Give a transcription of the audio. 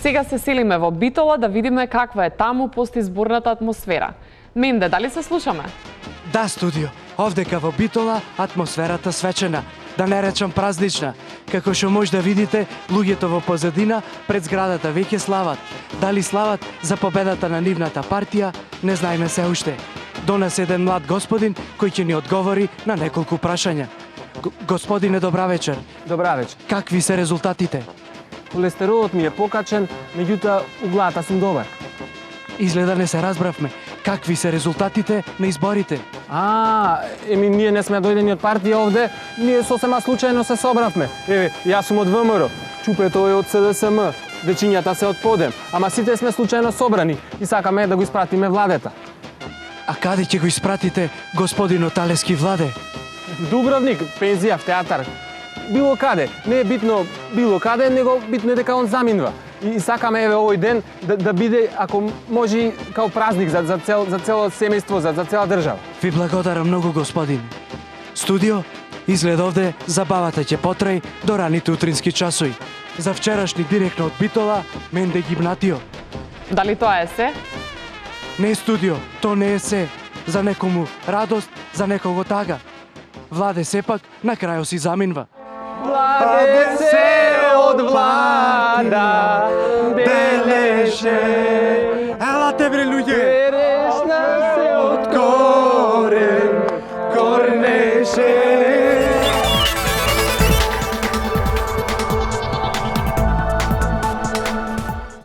Сега се селиме во Битола да видиме каква е таму постизборната атмосфера. Менде, дали се слушаме? Да, студио. Овдека во Битола атмосферата свечена, да не речам празнична. Како што може да видите, луѓето во позадина пред зградата веќе слават. Дали слават за победата на нивната партија, не знаеме се уште. До нас еден млад господин кој ќе ни одговори на неколку прашања. Господине, добра вечер. Добра вечер. Какви се резултатите? Холестеролот ми е покачен, меѓутоа углата сум добар. Изгледа не се разбравме. Какви се резултатите на изборите? Ние не сме дојдени од партија овде, ние сосема случајно се собравме. Јас сум од ВМРО, Чупето е од СДСМ, дечињата се од Подем, ама сите сме случајно собрани и сакаме да го испратиме владета. А каде ќе го испратите господино Талески Владе? В Дубровник, пензија, в театар. Било каде, не е битно било каде, него битно е дека он заминува. И сакаме овој ден да биде, ако може, као празник за цело семејство, за цела држава. Ви благодарам многу, господин. Студио, изглед овде забавата ќе потраи до раните утрински часови. За вчерашни директно од Битола, Менде Гимнатио. Дали тоа е се? Не, студио, то не е се. За некому радост, за некого тага. Владе сепак на крајот си заминва. Владе се од влада белеше. Елате, бре, луѓе!